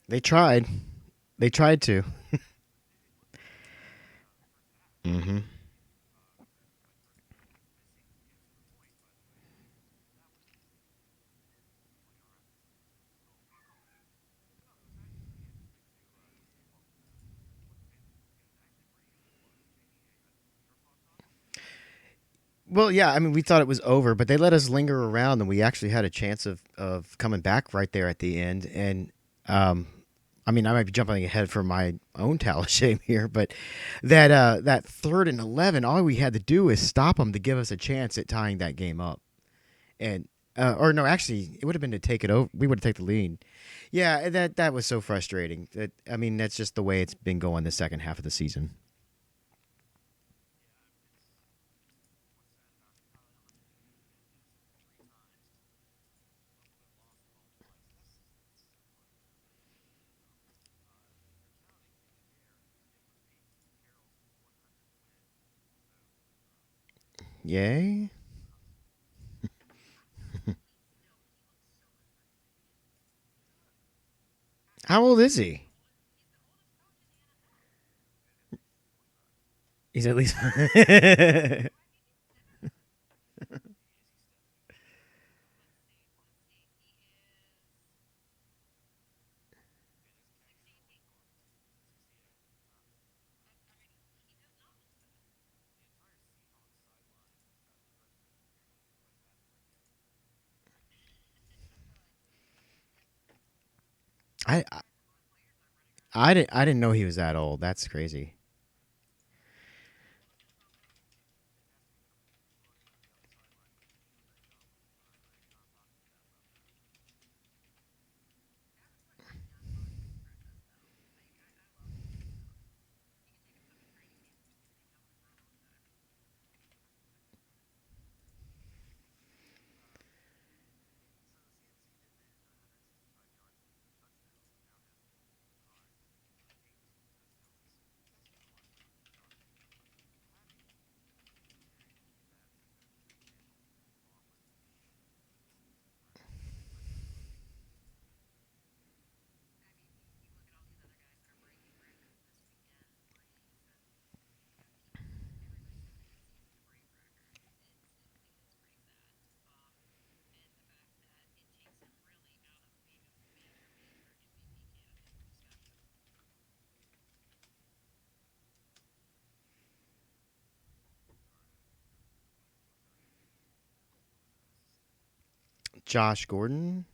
They tried. They tried to. Hmm. Well, yeah. I mean, we thought it was over, but they let us linger around, and we actually had a chance of coming back right there at the end. And um, I mean, I might be jumping ahead for my own towel shame here, but that 3rd and 11, all we had to do is stop them to give us a chance at tying that game up. And or no, actually, it would have been to take it over. We would have taken the lead. Yeah, that was so frustrating. That I mean, that's just the way it's been going the second half of the season. Yay! How old is he? He's at least. I I didn't know he was that old. That's crazy. Josh Gordon.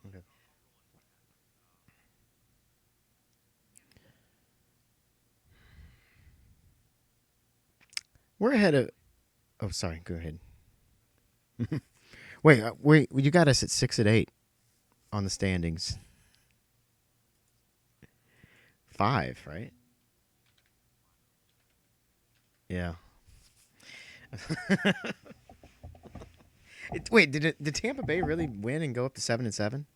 Okay. We're ahead of. Oh, sorry. Go ahead. Wait. You got us at 6-8 on the standings. 5, right? Yeah. Did Tampa Bay really win and go up to 7-7?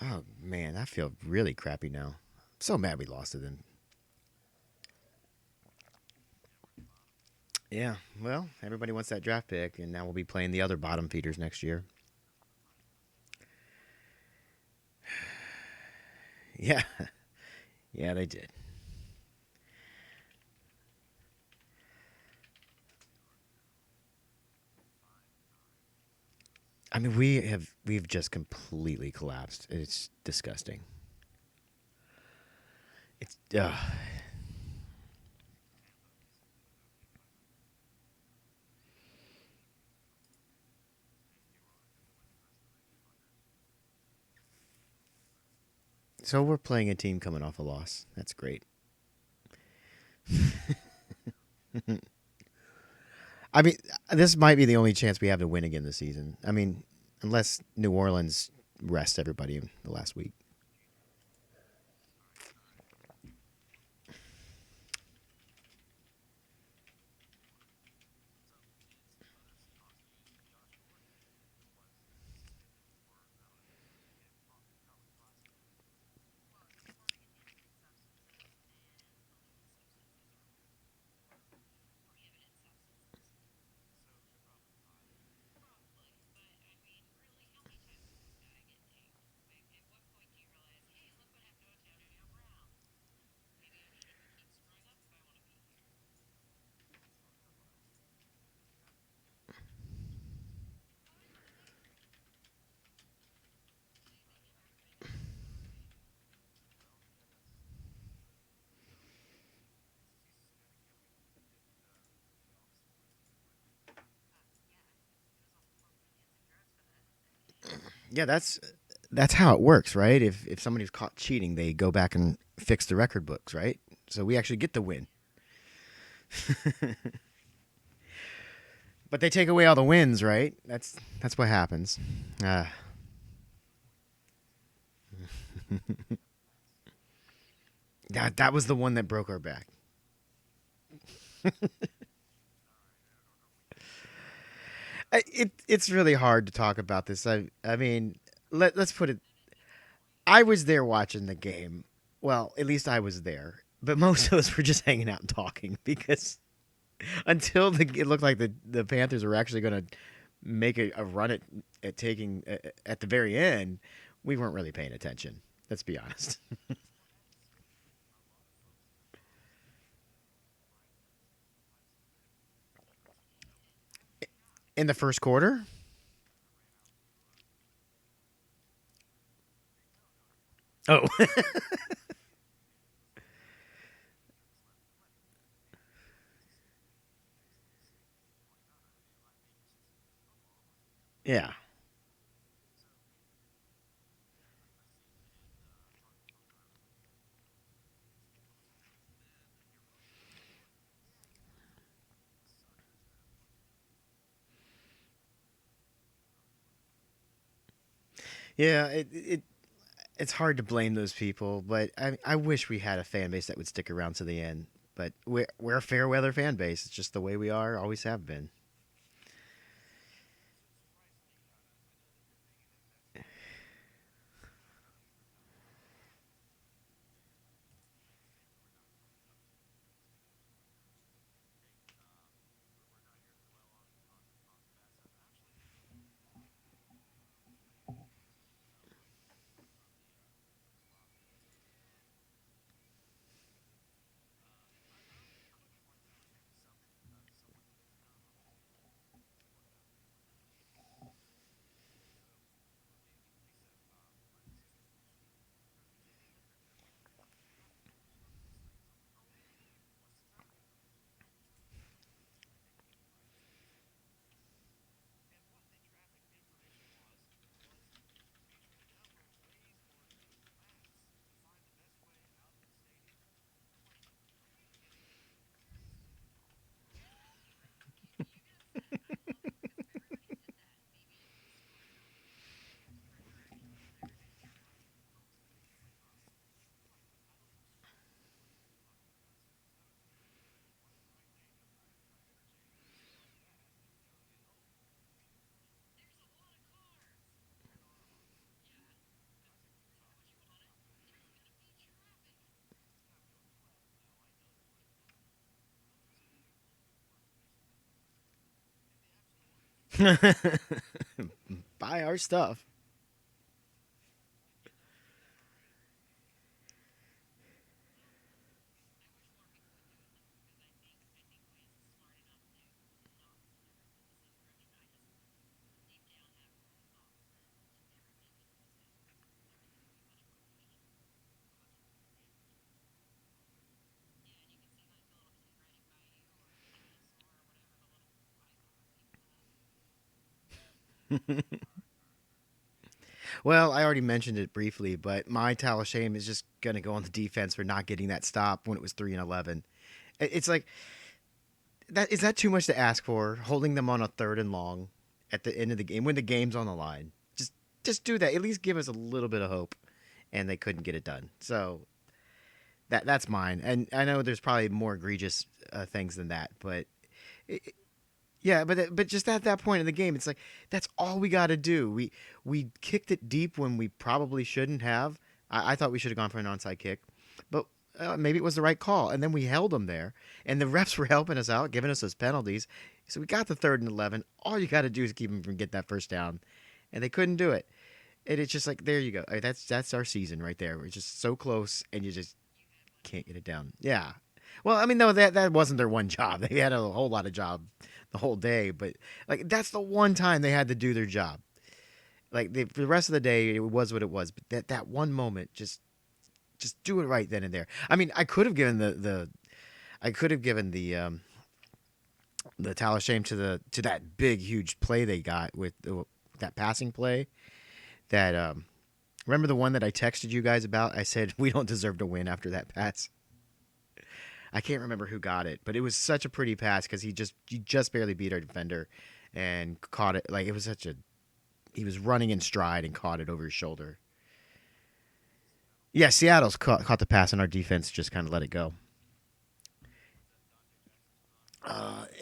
Oh man, I feel really crappy now. I'm so mad we lost to them. Yeah. Well, everybody wants that draft pick, and now we'll be playing the other bottom feeders next year. Yeah. Yeah, they did. I mean, we've just completely collapsed. It's disgusting. It's so we're playing a team coming off a loss. That's great. I mean, this might be the only chance we have to win again this season. I mean, unless New Orleans rests everybody in the last week. Yeah, that's how it works, right? If somebody's caught cheating, they go back and fix the record books, right? So we actually get the win. But they take away all the wins, right? That's what happens. Uh, that was the one that broke our back. It's really hard to talk about this. I mean, let's put it. I was there watching the game. Well, at least I was there. But most of us were just hanging out and talking because until it looked like the Panthers were actually going to make a run at taking at the very end, we weren't really paying attention. Let's be honest. In the first quarter, oh yeah, yeah. It's hard to blame those people, but I wish we had a fan base that would stick around to the end. But we're a fair weather fan base. It's just the way we are, always have been. Buy our stuff. Well, I already mentioned it briefly, but my towel of shame is just going to go on the defense for not getting that stop when it was 3-11. It's like that is that too much to ask for? Holding them on a third and long at the end of the game when the game's on the line. Just do that. At least give us a little bit of hope. And they couldn't get it done. So that's mine. And I know there's probably more egregious things than that, but it, yeah, but just at that point in the game, it's like that's all we got to do. We kicked it deep when we probably shouldn't have. I thought we should have gone for an onside kick, but maybe it was the right call. And then we held them there, and the refs were helping us out, giving us those penalties. So we got the 3rd and 11. All you got to do is keep them from getting that first down, and they couldn't do it. And it's just like there you go. That's our season right there. We're just so close, and you just can't get it down. Yeah. Well, I mean, no, that wasn't their one job. They had a whole lot of job the whole day, but like that's the one time they had to do their job. Like for the rest of the day, it was what it was. But that one moment, just do it right then and there. I mean, I could have given the towel of shame to that big huge play they got with that passing play That remember the one that I texted you guys about? I said we don't deserve to win after that pass. I can't remember who got it, but it was such a pretty pass because he just barely beat our defender and caught it. Like it was such a he was running in stride and caught it over his shoulder. Yeah, Seattle's caught the pass and our defense just kind of let it go.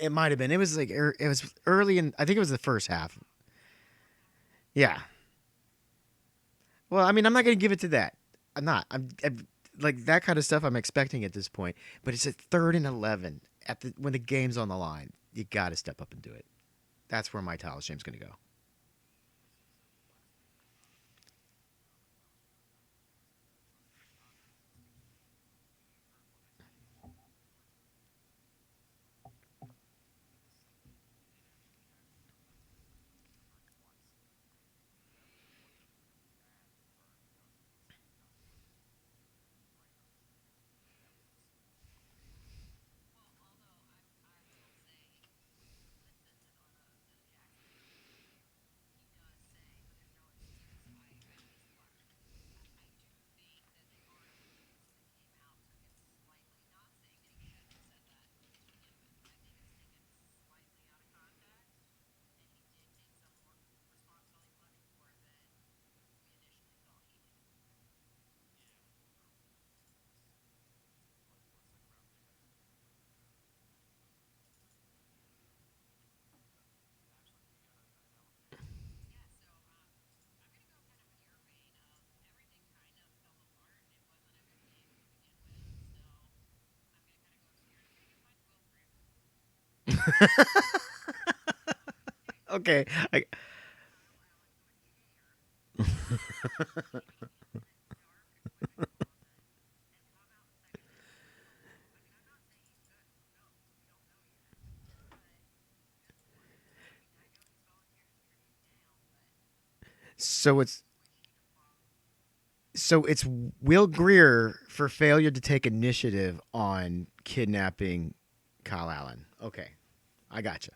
It might have been. It was like it was early in. I think it was the first half. Yeah. Well, I mean, I'm not going to give it to that. I'm not. I'm like that kind of stuff. I'm expecting at this point. But it's at 3rd and 11 at the when the game's on the line. You got to step up and do it. That's where my towel shame's going to go. Okay. I, so it's it's Will Greer for failure to take initiative on kidnapping Kyle Allen. Okay, I gotcha.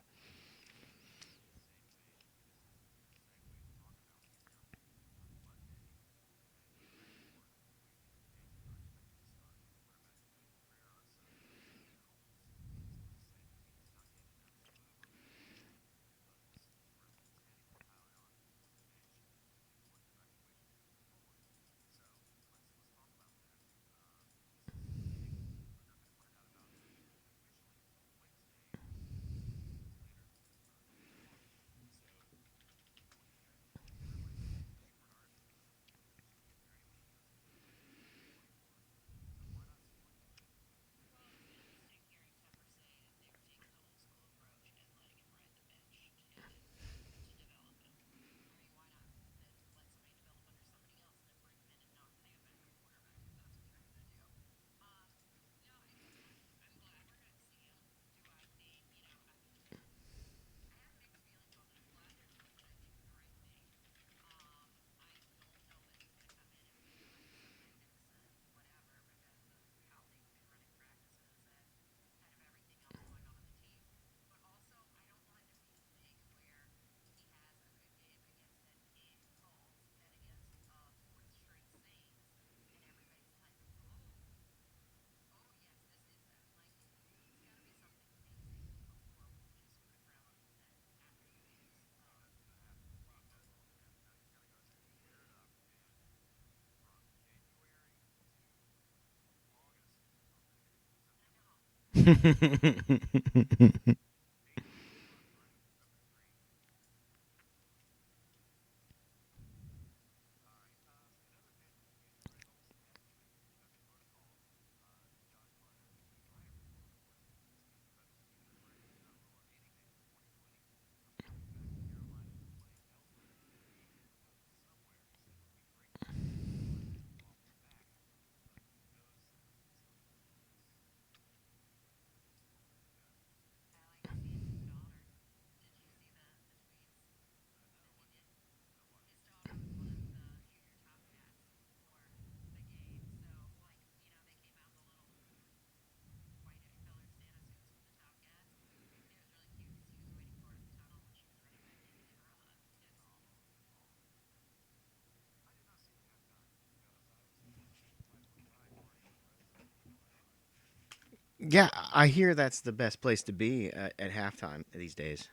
Yeah, I hear that's the best place to be at halftime these days.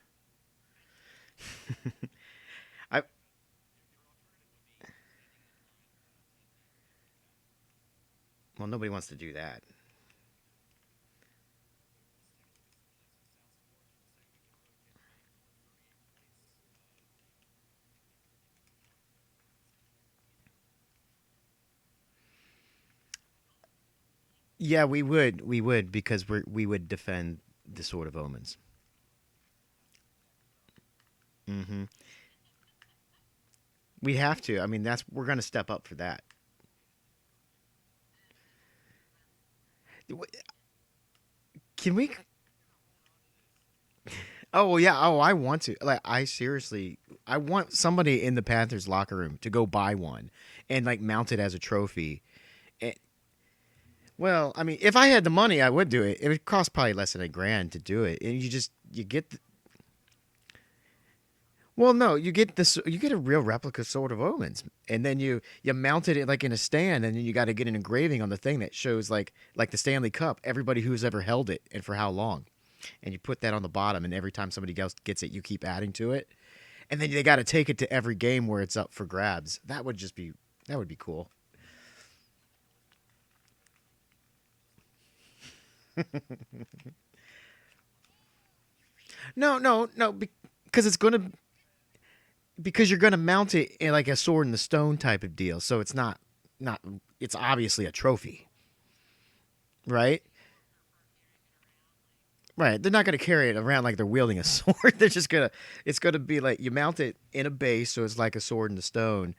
I Well, nobody wants to do that. Yeah, we would because we would defend the Sword of Omens. Hmm. We have to. I mean, that's we're going to step up for that. Can we? Oh well, yeah. Oh, I want to. Like, I seriously, I want somebody in the Panthers locker room to go buy one and like mount it as a trophy. And, well, I mean, if I had the money, I would do it. It would cost probably less than $1,000 to do it, and you get well, no, you get this. You get a real replica Sword of Omens, and then you mount it like in a stand, and then you got to get an engraving on the thing that shows like the Stanley Cup, everybody who's ever held it and for how long, and you put that on the bottom, and every time somebody else gets it, you keep adding to it, and then they got to take it to every game where it's up for grabs. That would be cool. No, no, no, because it's gonna because you're gonna mount it in like a sword in the stone type of deal, so it's not it's obviously a trophy, right? Right. They're not going to carry it around like they're wielding a sword. They're just going to, it's going to be like you mount it in a base. So it's like a sword in the stone.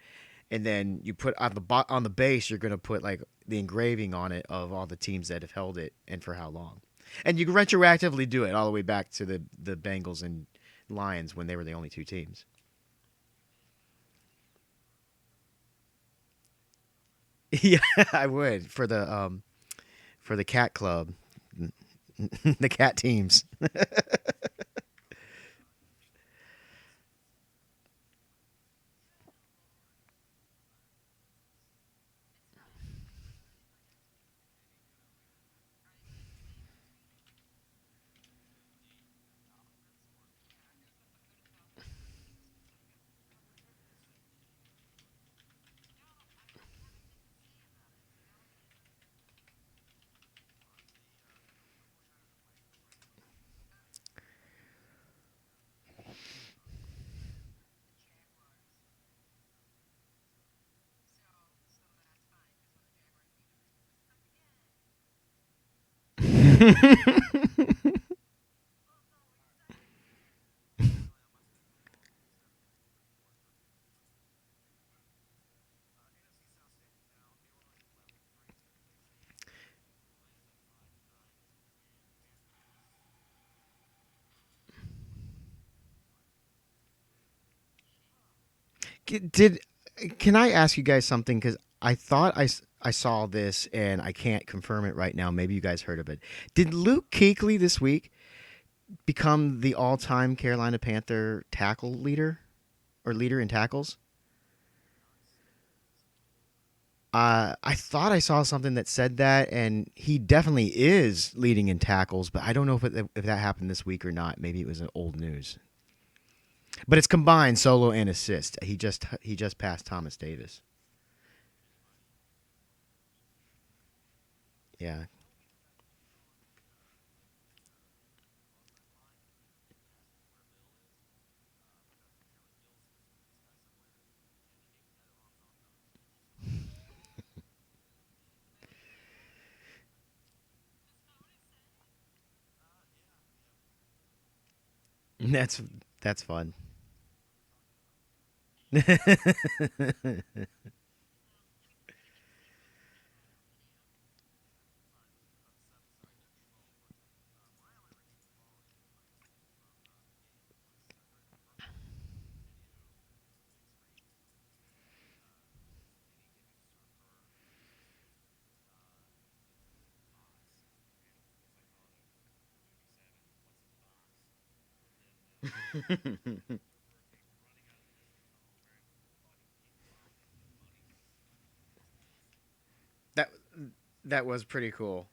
And then you put on on the base, you're going to put like the engraving on it of all the teams that have held it and for how long. And you can retroactively do it all the way back to the Bengals and Lions when they were the only two teams. Yeah, I would for the cat club, the cat teams. Did Can I ask you guys something? Because I thought I saw this and I can't confirm it right now. Maybe you guys heard of it. Did Luke Kuechly this week become the all-time Carolina Panther tackle leader or leader in tackles? I thought I saw something that said that, and he definitely is leading in tackles. But I don't know if that happened this week or not. Maybe it was an old news. But it's combined solo and assist. He just passed Thomas Davis. Yeah. That's that's fun. that that was pretty cool.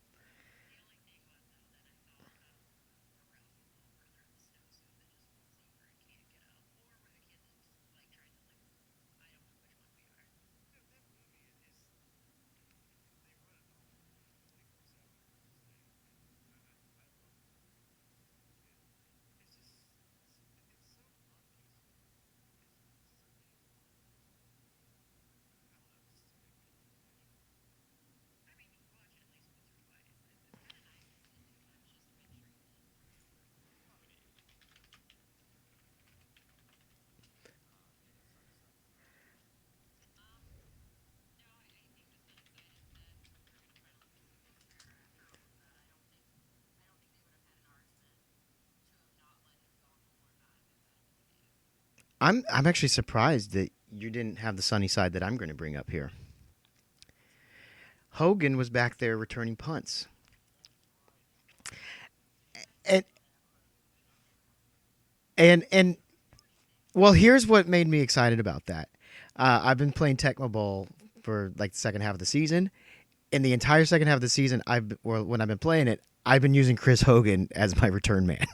I'm actually surprised that you didn't have the sunny side that I'm going to bring up here. Hogan was back there returning punts. And and well, here's what made me excited about that. I've been playing Tecmo Bowl for like the second half of the season. In the entire second half of the season, when I've been playing it, I've been using Chris Hogan as my return man.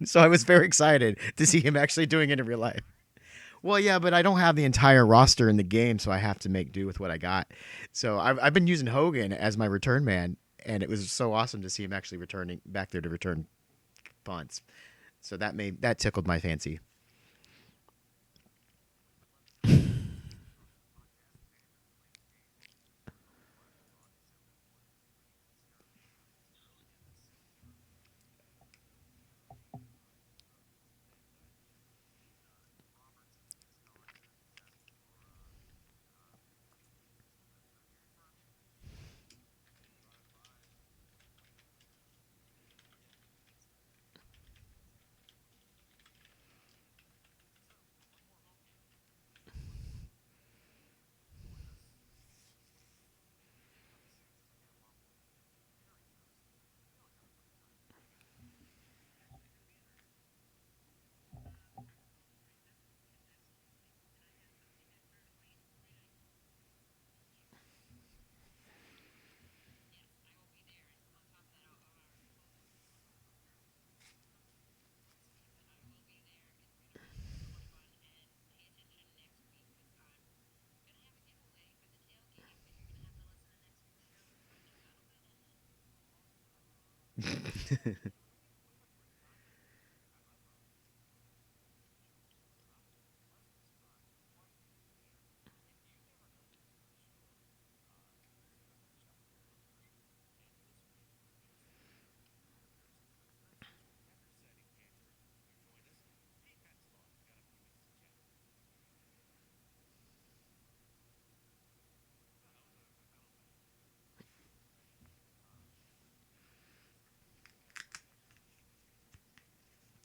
So I was very excited to see him actually doing it in real life. Well, yeah, but I don't have the entire roster in the game, so I have to make do with what I got. So I've been using Hogan as my return man, and it was so awesome to see him actually returning back there to return punts. So that tickled my fancy.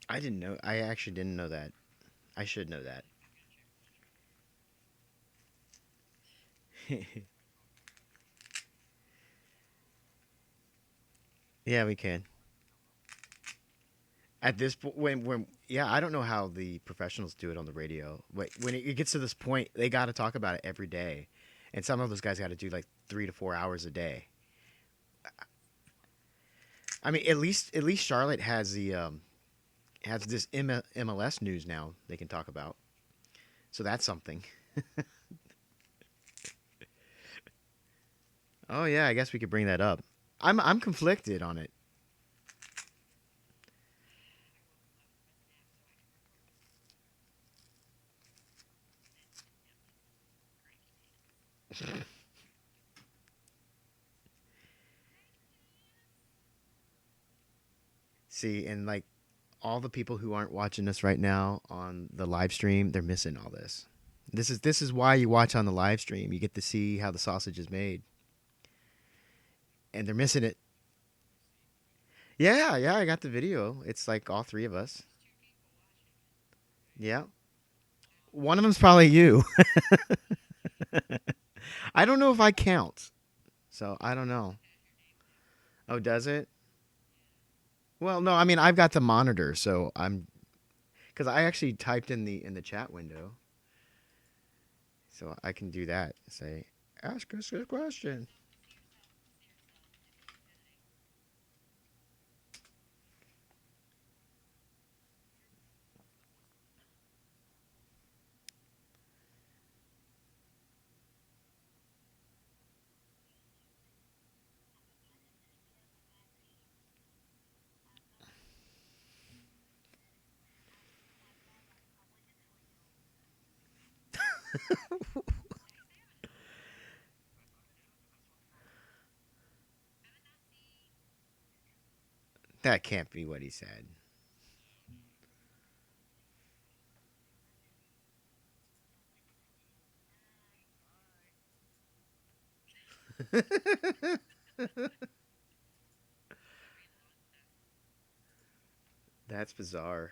I didn't know. I actually didn't know that. I should know that. Yeah, we can. At this point, when yeah, I don't know how the professionals do it on the radio. When it gets to this point, they got to talk about it every day, and some of those guys got to do like 3 to 4 hours a day. I mean, at least Charlotte has this MLS news now they can talk about. So that's something. Oh yeah, I guess we could bring that up. I'm conflicted on it. See, and like all the people who aren't watching us right now on the live stream, they're missing all this. This is why you watch on the live stream. You get to see how the sausage is made, and they're missing it. Yeah, yeah, I got the video. It's like all three of us. Yeah, one of them's probably you. I don't know if I count, so I don't know. Oh, does it? Well, no. I mean, I've got the monitor, so I'm because I actually typed in the chat window, so I can do that. Say, ask us a question. That can't be what he said. That's bizarre.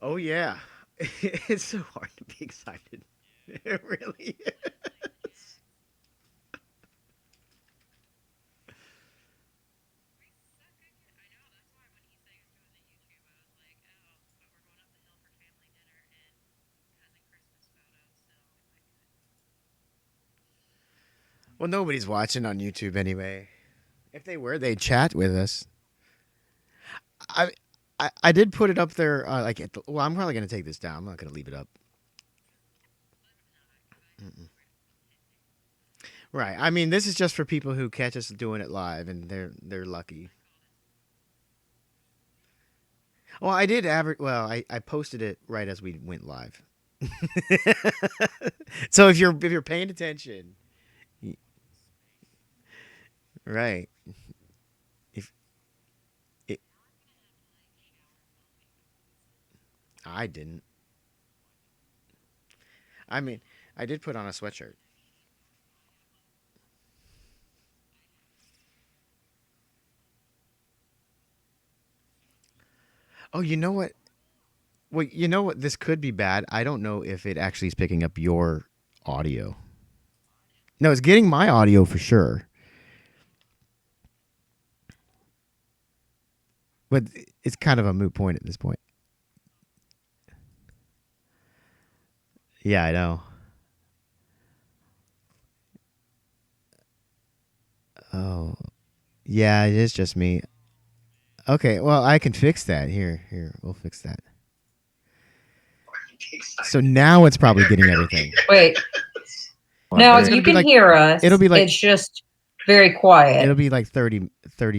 Oh yeah, it's so hard to be excited. It really is. Well, nobody's watching on YouTube anyway. If they were, they'd chat with us. I I did put it up there. Well, I'm probably gonna take this down. I'm not gonna leave it up. Mm-mm. Right. I mean, this is just for people who catch us doing it live, and they're lucky. Well, I did average. Well, I posted it right as we went live. So if you're paying attention, y- right? If it, I didn't. I mean, I did put on a sweatshirt. Oh, you know what? Well, you know what? This could be bad. I don't know if it actually is picking up your audio. No, it's getting my audio for sure, but it's kind of a moot point at this point. Yeah, I know. Oh, yeah, it is just me. Okay, well, I can fix that. Here, we'll fix that. So now it's probably getting everything. Wait, Well, no, It's gonna you be can like hear us. it'll be like It's just very it'll quiet. be like 30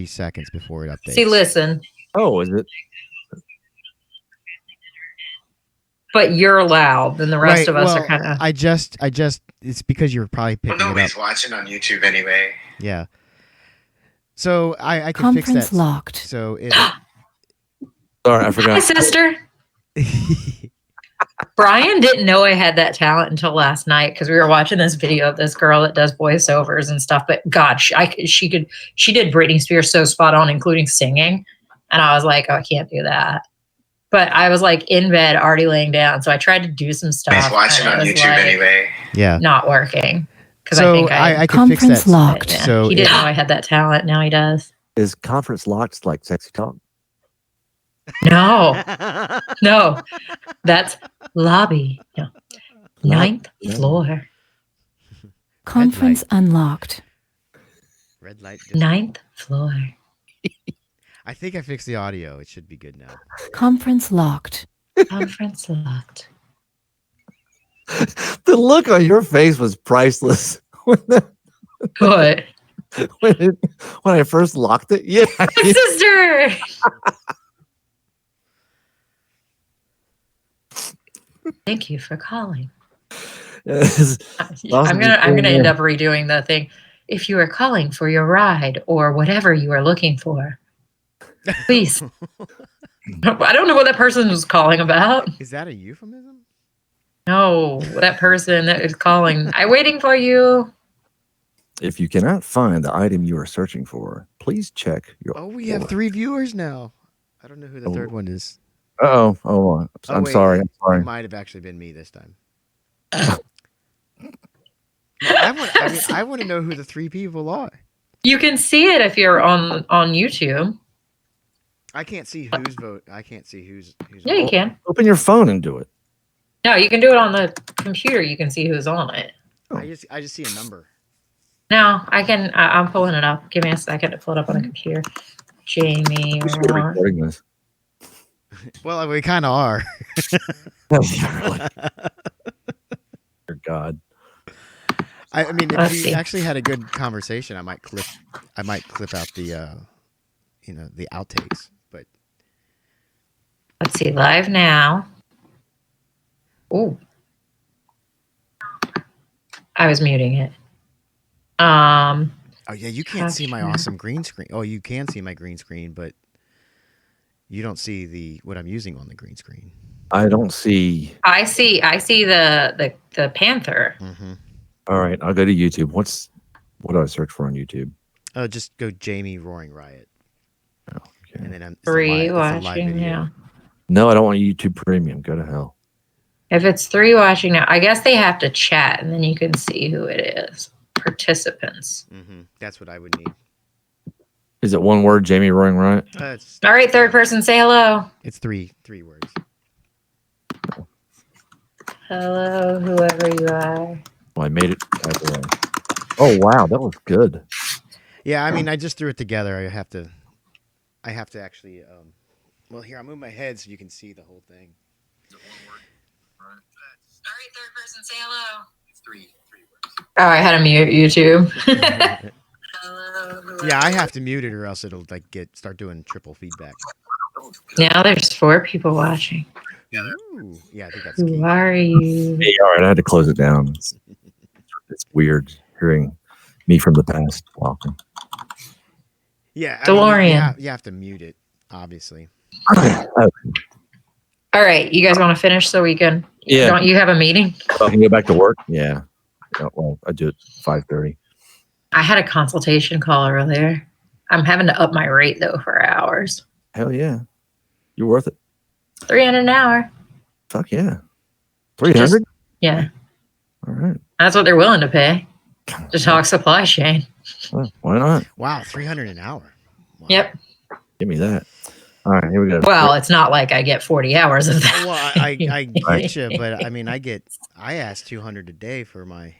seconds before it updates. See, listen, oh, is it? but you're loud, and the rest Right. of us are Well, kind of. I just it's because you're probably picking it up. Nobody's watching on YouTube anyway. Yeah. So I can fix Conference that. locked. So if Sorry, I Hi, forgot. sister. Brian didn't know I had that talent until last night because we were watching this video of this girl that does voiceovers and stuff. But God, she did Britney Spears so spot on, including singing. And I was like, oh, I can't do that. But I was like in bed, already laying down. So I tried to do some stuff. Nobody's watching and on it was YouTube like anyway. yeah. not working because I So think I can fix Conference that. locked. yeah, So he didn't know I had that talent. Now he does. Is conference locked like sexy talk? No, no, that's lobby. No. Ninth Yeah. floor. Conference unlocked. Red light. Ninth floor. I think I fixed the audio. It should be good now. Conference locked. Conference locked. The look on your face was priceless when, What? when I first locked it. Yeah, Sister. Thank you for calling. I'm gonna end up redoing the thing. If you are calling for your ride or whatever you are looking for, please. I don't know what that person was calling about. Is that a euphemism? No, that person that is calling. I'm waiting for you. If you cannot find the item you are searching for, please check your. Oh, we have 3 viewers now. I don't know who the third one is. Oh, I'm wait, sorry. I'm It sorry. might have actually been me this time. I want to know who the 3 people are. You can see it if you're on YouTube. I can't see whose vote. I can't see who's. Yeah, you can. Open your phone and do it. No, you can do it on the computer. You can see who's on it. I just see a number. No, I can. I'm pulling it up. Give me a second to pull it up on the computer. Jamie. We should be recording this. Well, we kind of are. Dear God. I mean, if Let's we see. actually had a good conversation, I might clip out the, the outtakes. But Let's see. Live now. Ooh. I was muting it. oh yeah, you can't see my Gotcha. awesome green screen. Oh, you can see my green screen, but you don't see what I'm using on the green screen. I don't see. I see the panther. Mm-hmm. All right, I'll go to YouTube. What do I search for on YouTube? Oh, just go Jamie Roaring Riot, Okay. and then Free watching now. No, I don't want YouTube Premium. Go to hell. If it's 3 watching now, I guess they have to chat and then you can see who it is. Participants. That's what I would need. Is it one word, Jamie Roaring Riot? All right, third person, say hello. It's three words. Hello, whoever you are. Well, I made it. Oh, wow. That was good. Yeah, I mean, I just threw it together. I have to actually. Well, here, I'll move my head so you can see the whole thing. All right, third person, say hello. It's three words. Oh, I had to mute YouTube. Hello. Yeah, I have to mute it or else it'll start doing triple feedback. Now there's 4 people watching. Ooh, yeah, I think that's Who key. are you? Hey, all right. I had to close it down. It's weird hearing me from the past talking. Yeah, DeLorean. You have to mute it, obviously. All right, you guys want to finish so we can? Yeah. Don't you have a meeting? I can go back to work. Yeah. Well, I do it 5:30. I had a consultation call earlier. I'm having to up my rate though for hours. Hell yeah. You're worth it. $300 an hour. Fuck yeah. 300? Yeah, All right. that's what they're willing to pay to talk supply chain. Well, why not? Wow, $300 an hour. Wow. Yep. Give me that. All right, here we go. Well, it's not like I get 40 hours of that. Well, I get you, but I mean, I ask $200 a day for my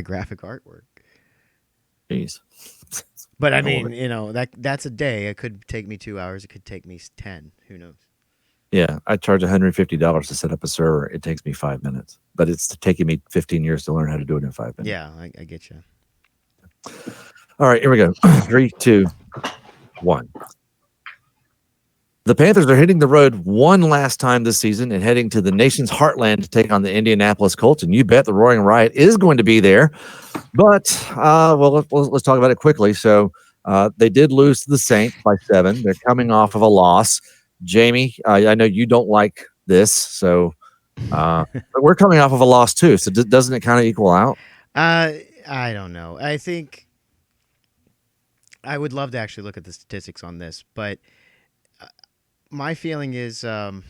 graphic artwork. Jeez. But I mean, that's a day. It could take me 2 hours. It could take me 10. Who knows? Yeah, I charge $150 to set up a server. It takes me 5 minutes, but it's taking me 15 years to learn how to do it in 5 minutes. Yeah, I get you. All right, here we go. 3, 2, 1. The Panthers are hitting the road one last time this season and heading to the nation's heartland to take on the Indianapolis Colts. And you bet the Roaring Riot is going to be there. But, well, let's talk about it quickly. So they did lose to the Saints by 7. They're coming off of a loss. Jamie, I know you don't like this, so but we're coming off of a loss too. So doesn't it kind of equal out? I don't know. I think I would love to actually look at the statistics on this, but my feeling is I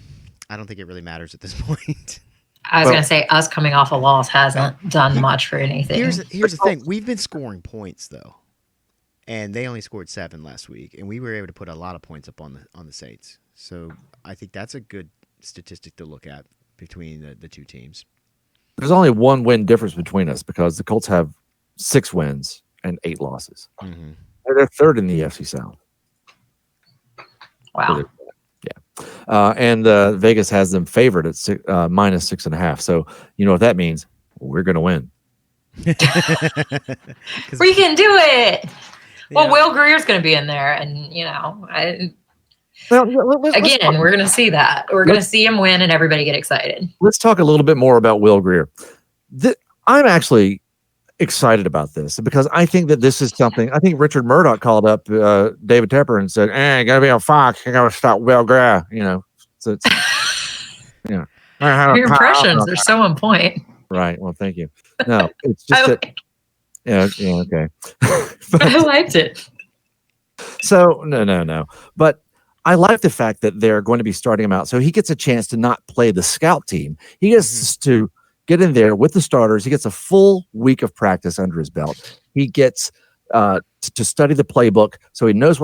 don't think it really matters at this point. I was going to say us coming off a loss hasn't done much for anything. Here's the thing. We've been scoring points though. And they only scored 7 last week, and we were able to put a lot of points up on the Saints. So I think that's a good statistic to look at between the two teams. There's only 1 win difference between us because the Colts have 6 wins and 8 losses. Mm-hmm. They're third in the AFC South. Wow. Yeah. And Vegas has them favored at minus 6.5. So you know what that means? We're going to win. We can do it. Well, Will Greer's going to be in there, and again, we're going to see that. We're going to see him win, and everybody get excited. Let's talk a little bit more about Will Greer. I'm actually excited about this because I think that this is something. I think Richard Murdoch called up David Tepper and said, "You got to be on Fox. You got to stop Will Greer." So it's Your impressions are so on point. Right. Well, thank you. No, it's just that. Yeah. Okay. But I liked it. So no. But I like the fact that they're going to be starting him out, so he gets a chance to not play the scout team. He gets to get in there with the starters. He gets a full week of practice under his belt. He gets to study the playbook, so he knows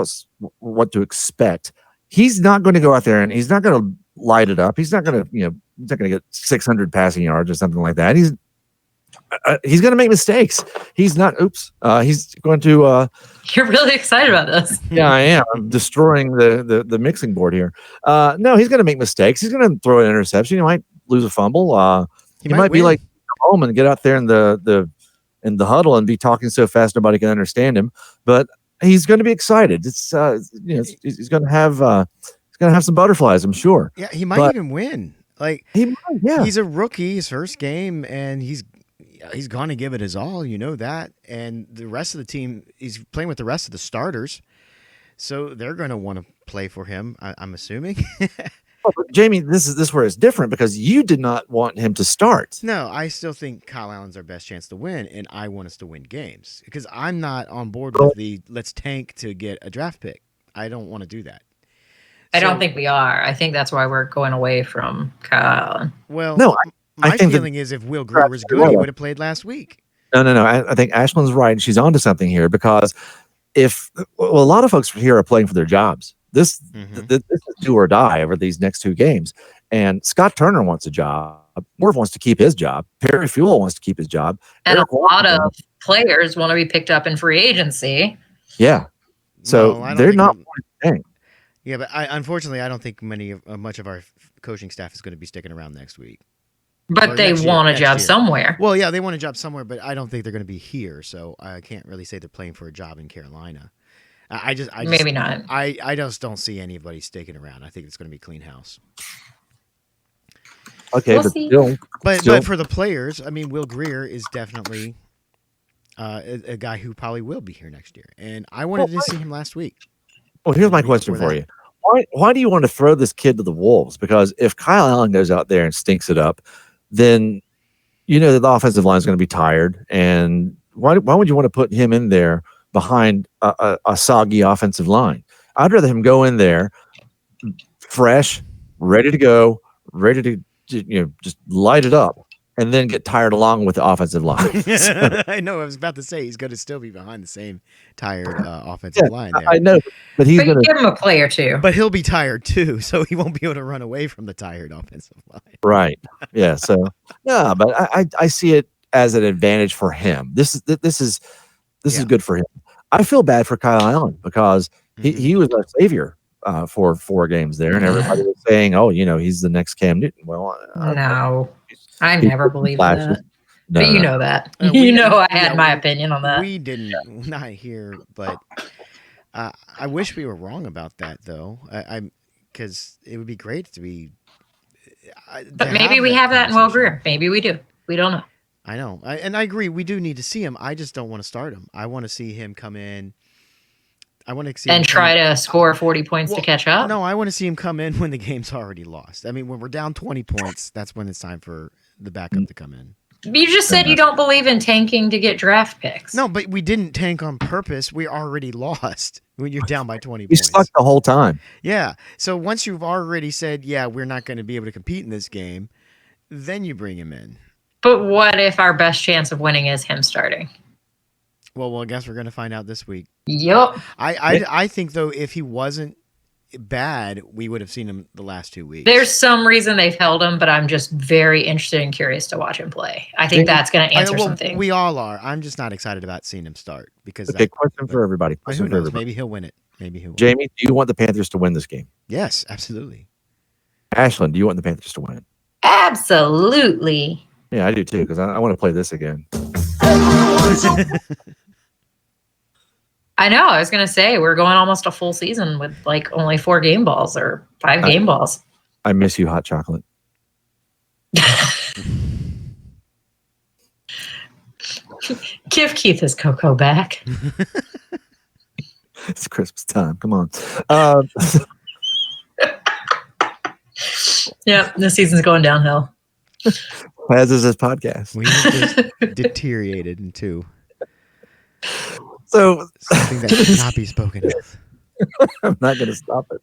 what to expect. He's not going to go out there and he's not going to light it up. He's not going to he's not going to get 600 passing yards or something like that. He's going to make mistakes. He's not. He's going to. You're really excited about this. Yeah, I am. I'm destroying the mixing board here. No, he's going to make mistakes. He's going to throw an interception. He might lose a fumble. He might be like home and get out there in the huddle and be talking so fast nobody can understand him. But he's going to be excited. It's he's going to have some butterflies, I'm sure. Yeah, he might even win. Like he might, yeah. He's a rookie, his first game, and he's going to give it his all. You know that. And the rest of the team, he's playing with the rest of the starters, so they're going to want to play for him. I'm assuming. But Jamie, this is where it's different because you did not want him to start. No, I still think Kyle Allen's our best chance to win, and I want us to win games because I'm not on board with the let's tank to get a draft pick. I don't want to do that. I don't think we are. I think that's why we're going away from Kyle Allen. Well, No, my I think feeling is if Will Greer was good, he would have played last week. No. I think Ashlyn's right. And she's onto something here because a lot of folks here are playing for their jobs. This is do or die over these next 2 games. And Scott Turner wants a job. Morph wants to keep his job. Perry Fuel wants to keep his job. And Eric a lot of players want to be picked up in free agency. Yeah. So they're not playing. Yeah, but unfortunately, I don't think much of our coaching staff is going to be sticking around next week. But they want a job somewhere. Well, yeah, they want a job somewhere, but I don't think they're going to be here. So I can't really say they're playing for a job in Carolina. I just maybe not. I just don't see anybody sticking around. I think it's going to be clean house. Okay, We'll but see. But for the players, I mean, Will Greer is definitely a guy who probably will be here next year, and I wanted to see him last week. Well, here's my question for you. Why do you want to throw this kid to the wolves? Because if Kyle Allen goes out there and stinks it up, then you know that the offensive line is going to be tired. And why would you want to put him in there behind a soggy offensive line? I'd rather him go in there fresh, ready to go, ready to just light it up, and then get tired along with the offensive line. I know. I was about to say he's going to still be behind the same tired offensive line there. I know, but he's going to give him a play or two. But he'll be tired too, so he won't be able to run away from the tired offensive line. Right. Yeah. So yeah, but I see it as an advantage for him. This is good for him. I feel bad for Kyle Allen because he was our savior for 4 games there, and everybody was saying, "Oh, he's the next Cam Newton." Well, no, I never believed that. No, but you know that. I had my opinion on that. We didn't, not here, but I wish we were wrong about that, though. Because it would be great to be. But maybe we have that in Will Greer. Maybe we do. We don't know. I know, and I agree. We do need to see him. I just don't want to start him. I want to see him come in. I want to see and try to score 40 points to catch up. No, I want to see him come in when the game's already lost. I mean, when we're down 20 points, that's when it's time for the backup to come in. You just said you don't believe in tanking to get draft picks. No, but we didn't tank on purpose. We already lost when you're down by 20 points. We sucked the whole time. Yeah. So once you've already said, yeah, we're not going to be able to compete in this game, then you bring him in. But what if our best chance of winning is him starting? Well, I guess we're going to find out this week. Yep. I think, though, if he wasn't bad, we would have seen him the last 2 weeks. There's some reason they've held him, but I'm just very interested and curious to watch him play. I think that's going to answer something. We all are. I'm just not excited about seeing him start because. Okay, question for everybody. Who knows? Maybe he'll win it. Jamie, do you want the Panthers to win this game? Yes, absolutely. Ashlyn, do you want the Panthers to win? Absolutely. Yeah, I do too because I want to play this again. I know. I was going to say we're going almost a full season with like only 4 game balls or 5 game balls. I miss you, hot chocolate. Give Keith his cocoa back. It's Christmas time. Come on. Yeah, the season's going downhill. As is this podcast. We just deteriorated into something that should not be spoken of. I'm not going to stop it.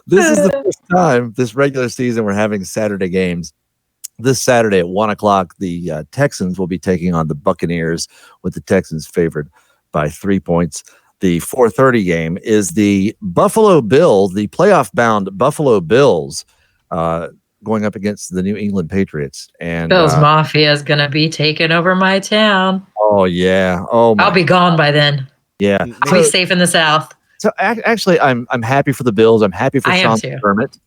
This is the first time this regular season we're having Saturday games. This Saturday at 1:00, the Texans will be taking on the Buccaneers, with the Texans favored by 3 points. The 4:30 game is the Buffalo Bills, the playoff-bound Buffalo Bills, going up against the New England Patriots. And Bills Mafia is going to be taking over my town. Oh, yeah. Oh, I'll be gone by then. Yeah. I'll be safe in the South. So actually, I'm happy for the Bills. I'm happy for Sean McDermott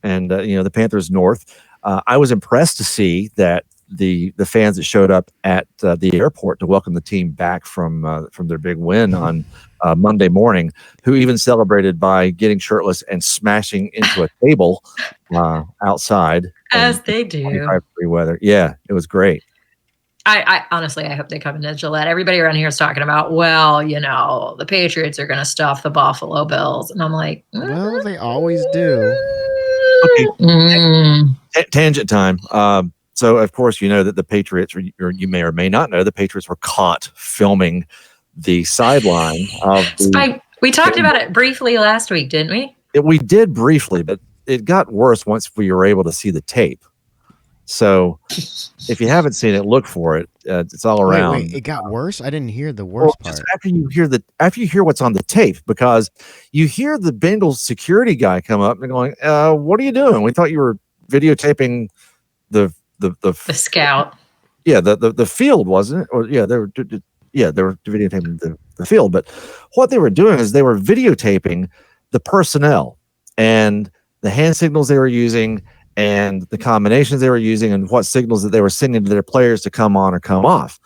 and the Panthers North. I was impressed to see that the fans that showed up at the airport to welcome the team back from their big win on Monday morning, who even celebrated by getting shirtless and smashing into a table outside. As they do. 25-degree weather. Yeah, it was great. I honestly, I hope they come into Gillette. Everybody around here is talking about, the Patriots are going to stuff the Buffalo Bills. And I'm like, well, they always do. Okay. Tangent time. So, of course, you know that the Patriots, or you may or may not know, the Patriots were caught filming the sideline of Spike. We talked about it briefly last week, didn't we? We did briefly, but it got worse once we were able to see the tape. So if you haven't seen it, look for it. It's all around. Wait, it got worse? I didn't hear the Well, worst just part. after you hear what's on the tape, because you hear the Bengals security guy come up and going, "What are you doing? We thought you were videotaping the scout. Yeah, the field, wasn't it? Or they were videotaping the field. But what they were doing is they were videotaping the personnel and the hand signals they were using and the combinations they were using and what signals that they were sending to their players to come on or come off.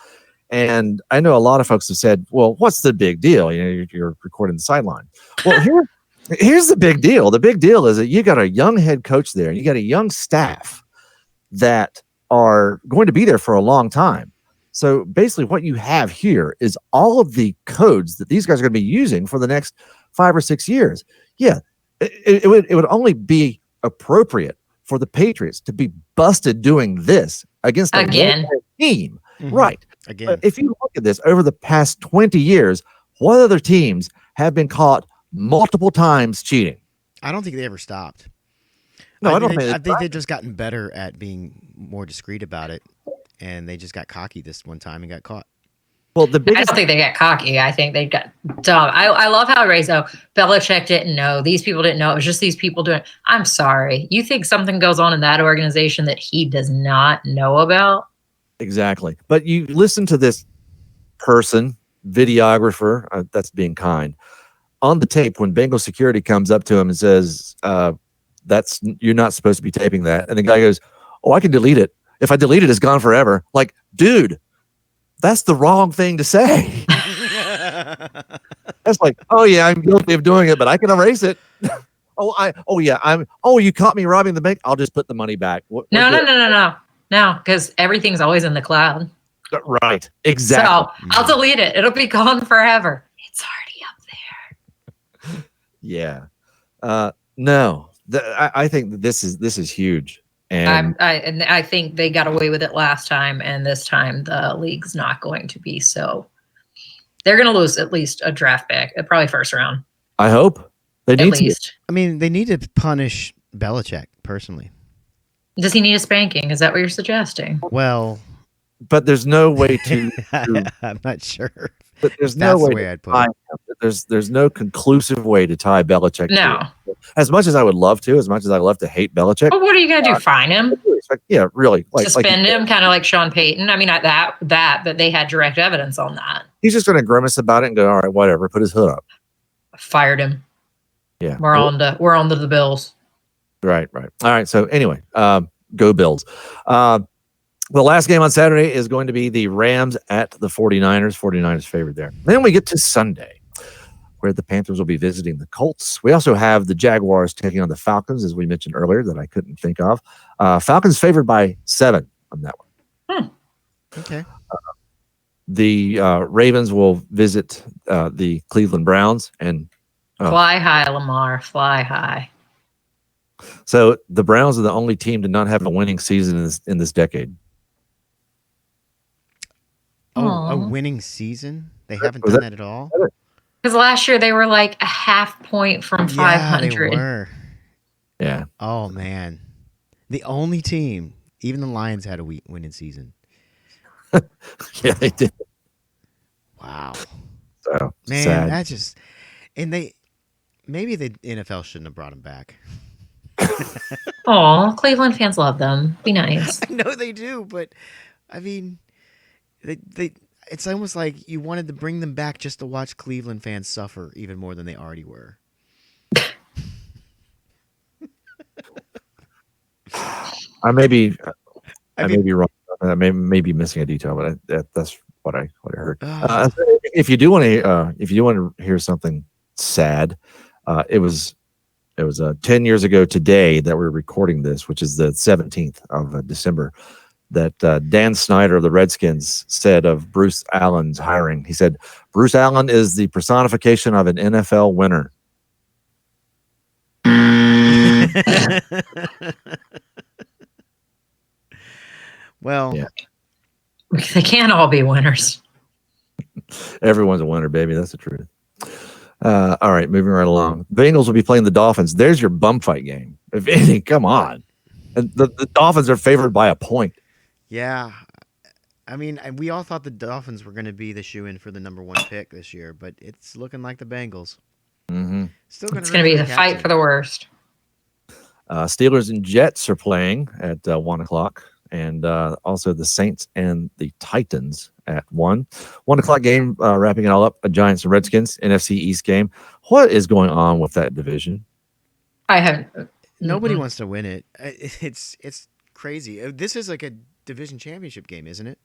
And I know a lot of folks have said, well, what's the big deal? You're recording the sideline. Well, here's the big deal. The big deal is that you got a young head coach there. You got a young staff that are going to be there for a long time. So basically what you have here is all of the codes that these guys are going to be using for the next 5 or 6 years. Yeah, it would only be appropriate for the Patriots to be busted doing this against a team. Mm-hmm. Right. Again. But if you look at this over the past 20 years, what other teams have been caught multiple times cheating? I don't think they ever stopped. No, I think they've just gotten better at being more discreet about it, and they just got cocky this one time and got caught. Well, I don't think they got cocky. I think they got dumb. I love how Rezo, Belichick didn't know. These people didn't know. It was just these people doing it. I'm sorry. You think something goes on in that organization that he does not know about? Exactly. But you listen to this person, videographer, that's being kind, on the tape when Bengal security comes up to him and says, you're not supposed to be taping that. And the guy goes, oh, I can delete it. If I delete it, it's gone forever. Like, dude, that's the wrong thing to say. That's like, oh yeah, I'm guilty of doing it, but I can erase it. You caught me robbing the bank. I'll just put the money back. No, because everything's always in the cloud. Right. Exactly. So I'll delete it. It'll be gone forever. It's already up there. Yeah. No. I think that this is huge. And I think they got away with it last time, and this time the league's not going to be so. They're going to lose at least a draft pick, probably first round. I hope they need at least. I mean, they need to punish Belichick personally. Does he need a spanking? Is that what you're suggesting? Well, but there's no way to. I'm not sure. But there's no way I'd put it. There's no conclusive way to tie Belichick. No. As much as I would love to, as much as I love to hate Belichick. Well, what are you going to do? Fine him? Yeah, really. Suspend him, kind of like Sean Payton. I mean, not that, but they had direct evidence on that. He's just going to grimace about it and go, all right, whatever. Put his hood up. Fired him. Yeah. We're on to the Bills. Right. All right. So anyway, go Bills. The last game on Saturday is going to be the Rams at the 49ers. 49ers favored there. Then we get to Sunday, where the Panthers will be visiting the Colts. We also have the Jaguars taking on the Falcons, as we mentioned earlier, that I couldn't think of. Falcons favored by 7 on that one. Okay. The Ravens will visit the Cleveland Browns. And fly high, Lamar. Fly high. So the Browns are the only team to not have a winning season in this decade. A winning season? They haven't done that at all? Because last year they were like a half point from 500. Yeah, they were. Yeah. Oh, man. The only team, even the Lions had a winning season. Yeah, they did. Wow. So, man, sad. that just... And maybe the NFL shouldn't have brought them back. Oh, Cleveland fans love them. Be nice. I know they do, but I mean, it's almost like you wanted to bring them back just to watch Cleveland fans suffer even more than they already were. I may be wrong. I may be missing a detail, but that's what I heard. If you do want to hear something sad, it was 10 years ago today that we're recording this, which is the 17th of December, that Dan Snyder of the Redskins said of Bruce Allen's hiring. He said, Bruce Allen is the personification of an NFL winner. Well, yeah. They can't all be winners. Everyone's a winner, baby. That's the truth. All right, moving right along. Bengals will be playing the Dolphins. There's your bum fight game. If anything, come on. And the Dolphins are favored by a point. Yeah. I mean, we all thought the Dolphins were going to be the shoe-in for the number 1 pick this year, but it's looking like the Bengals. Mm-hmm. Still going It's going to be the fight for the worst. Steelers and Jets are playing at 1 o'clock, and also the Saints and the Titans at 1. 1 o'clock game, wrapping it all up. Giants and Redskins, NFC East game. What is going on with that division? I haven't. Nobody wants to win it. It's crazy. This is like a division championship game, isn't it?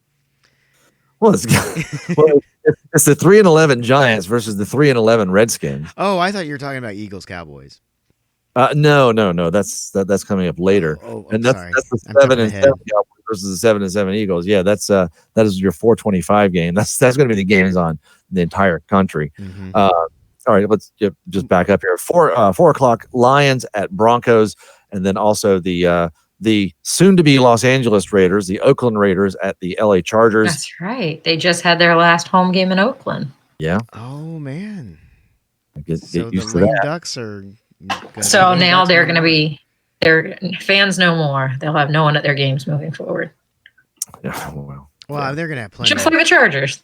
Well, it's the 3-11 Giants versus the 3-11 Redskins. Oh, I thought you were talking about Eagles Cowboys. No. That's coming up later. And that's the 7-7 Cowboys versus the 7-7 Eagles. Yeah, that is your 425 game. That's going to be the games on the entire country. Mm-hmm. All right, let's just back up here. 4 o'clock Lions at Broncos, and then also the soon-to-be Los Angeles Raiders, the Oakland Raiders at the LA Chargers. That's right. They just had their last home game in Oakland. Yeah. Oh man. Get So used the to lame that. Ducks are. So now they're going to be their fans no more. They'll have no one at their games moving forward. Yeah, Well, they're going to have plenty. Just like the Chargers.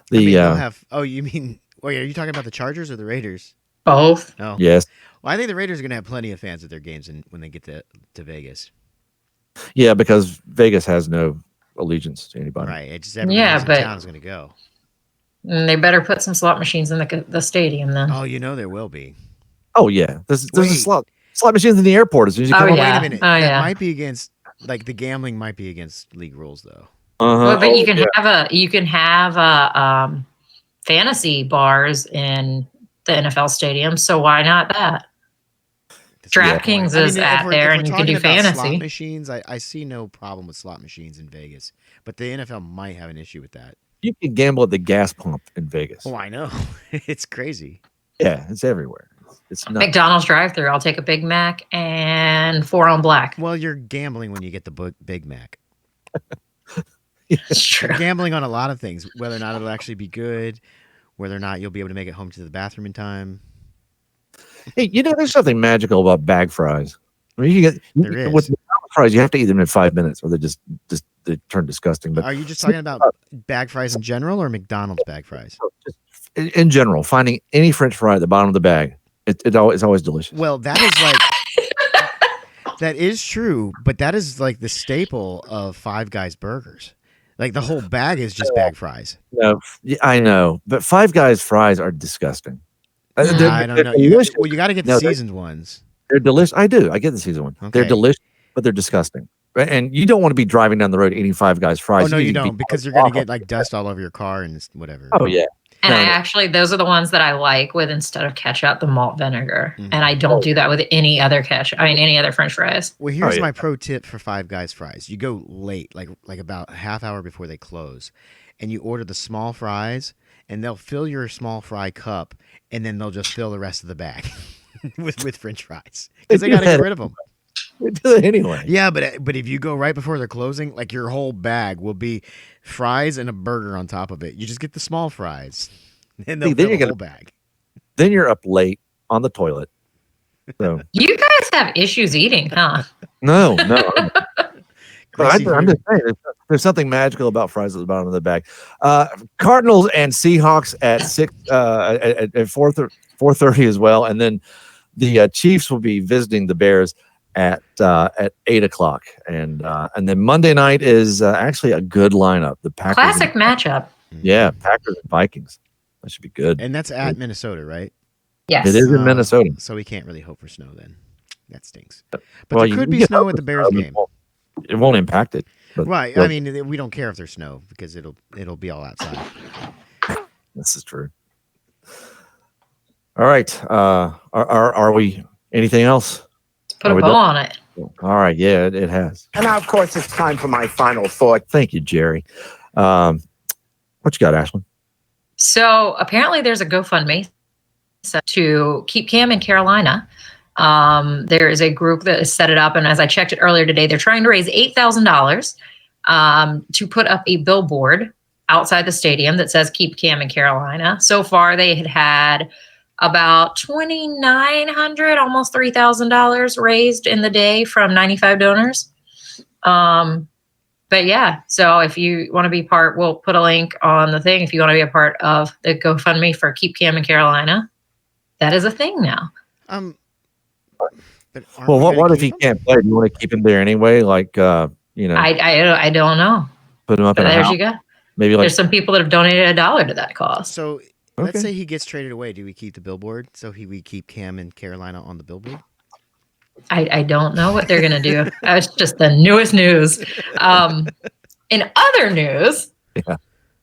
They'll have. Oh, you mean? Wait, are you talking about the Chargers or the Raiders? Both. No. Yes. Well, I think the Raiders are going to have plenty of fans at their games when they get to Vegas. Yeah, because Vegas has no allegiance to anybody. Right. It's just everybody in town is going to go. They better put some slot machines in the stadium then. Oh, there will be. Oh yeah, there's a slot machines in the airport as soon as you come Oh, over. yeah. Wait a minute. Oh, that yeah. might be against the gambling might be against league rules though. Uh-huh. But you can have a fantasy bars in the NFL stadium. So why not that? DraftKings is at there, and you can do fantasy. Slot machines, I see no problem with slot machines in Vegas, but the NFL might have an issue with that. You can gamble at the gas pump in Vegas. Oh, I know. It's crazy. Yeah, it's everywhere. It's nuts. McDonald's drive-thru. I'll take a Big Mac and 4 on black. Well, you're gambling when you get the Big Mac. It's true. You're gambling on a lot of things, whether or not it'll actually be good, whether or not you'll be able to make it home to the bathroom in time. Hey, there's something magical about bag fries. I mean, with McDonald's fries, you have to eat them in 5 minutes, or they turn disgusting. But are you just talking about bag fries in general, or McDonald's bag fries? Just in general, finding any French fry at the bottom of the bag, it's always delicious. Well, that is that is true, but that is like the staple of Five Guys burgers. Like the whole bag is just bag fries. No, I know, but Five Guys fries are disgusting. I don't know. You got to get the seasoned ones. They're delicious. I do. I get the seasoned one. Okay. They're delicious, but they're disgusting. And you don't want to be driving down the road eating Five Guys fries. Oh no, you don't, because you're going to get like dust all over your car and whatever. Oh yeah. And those are the ones that I like with, instead of ketchup, the malt vinegar. Mm-hmm. And I don't do that with any other any other French fries. Well, here's my pro tip for Five Guys fries. You go late, like about a half hour before they close, and you order the small fries, and they'll fill your small fry cup, and then they'll just fill the rest of the bag with French fries because they got to get rid of them. We do it anyway. Yeah, but if you go right before they're closing, like your whole bag will be fries and a burger on top of it. You just get the small fries, and they'll fill the whole bag. Then you're up late on the toilet. So you guys have issues eating, huh? No. I'm just saying, there's something magical about fries at the bottom of the bag. Cardinals and Seahawks at 4:30 as well, and then the Chiefs will be visiting the Bears at 8 o'clock, and then Monday night is actually a good lineup. The Packers classic matchup. Yeah, Packers and Vikings. That should be good. And that's at Minnesota, right? Yes, it is in Minnesota. So we can't really hope for snow then. That stinks. But well, there could be snow at the Bears game. It won't impact it. But, right. I mean, we don't care if there's snow because it'll be all outside. This is true. All right. Are we anything else? Put a bow on it. All right. Yeah, it has. And now, of course, it's time for my final thought. Thank you, Jerry. What you got, Ashlyn? So apparently there's a GoFundMe to keep Cam in Carolina. There is a group that has set it up. And as I checked it earlier today, they're trying to raise $8,000 to put up a billboard outside the stadium that says "Keep Cam in Carolina." So far, they had about $2,900, almost $3,000 raised in the day from 95 donors. But yeah, so if you want to be part, we'll put a link on the thing. If you want to be a part of the GoFundMe for Keep Cam in Carolina, that is a thing now. But Well, what if he can't play? Do you want to keep him there anyway? Like, you know, I don't know. put him up But in a there house. you go. Maybe like There's some people that have donated $1 to that cause. So let's Okay. say he gets traded away. Do we keep the billboard? So we keep Cam in Carolina on the billboard? I don't know what they're going to do. That's just the newest news. In other news, Yeah.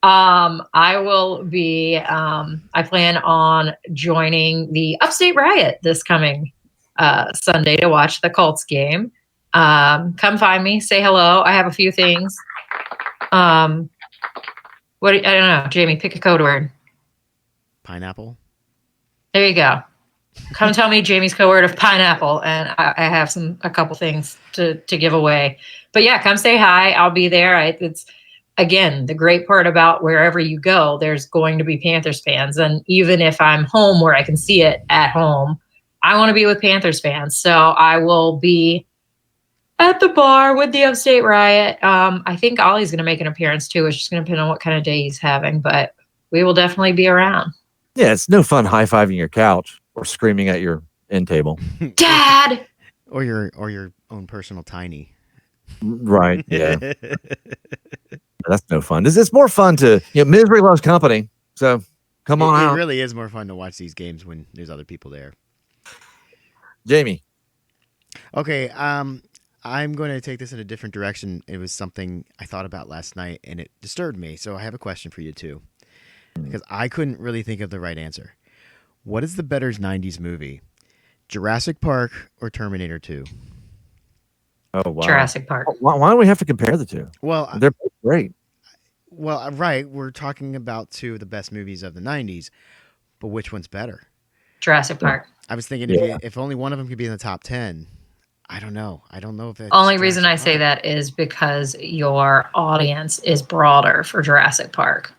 I will be, I plan on joining the Upstate Riot this coming Sunday to watch the Colts game. Come find me, say hello. I have a few things. I don't know, Jamie, pick a code word. Pineapple? There you go. Come tell me Jamie's code word of pineapple, and I have a couple things to give away. But yeah, come say hi. I'll be there. It's again the great part about wherever you go, there's going to be Panthers fans, and even if I'm home where I can see it at home, I want to be with Panthers fans. So I will be at the bar with the Upstate Riot. I think Ollie's going to make an appearance too. It's just going to depend on what kind of day he's having, but we will definitely be around. Yeah, it's no fun high-fiving your couch or screaming at your end table. Dad! Or your own personal tiny. Right. Yeah. That's no fun. It's more fun to, misery loves company. So come on It out. really is more fun to watch these games when there's other people there. Jamie. Okay, I'm going to take this in a different direction. It was something I thought about last night, and it disturbed me. So I have a question for you, too, because I couldn't really think of the right answer. What is the better 90s movie, Jurassic Park or Terminator 2? Oh, wow. Jurassic Park. Why do we have to compare the two? Well, They're both great. Well, right. We're talking about two of the best movies of the 90s, but which one's better? Jurassic Park. I was thinking if only one of them could be in the top 10. I don't know. I don't know if it's Only reason I Jurassic say Park. that is because your audience is broader for Jurassic Park.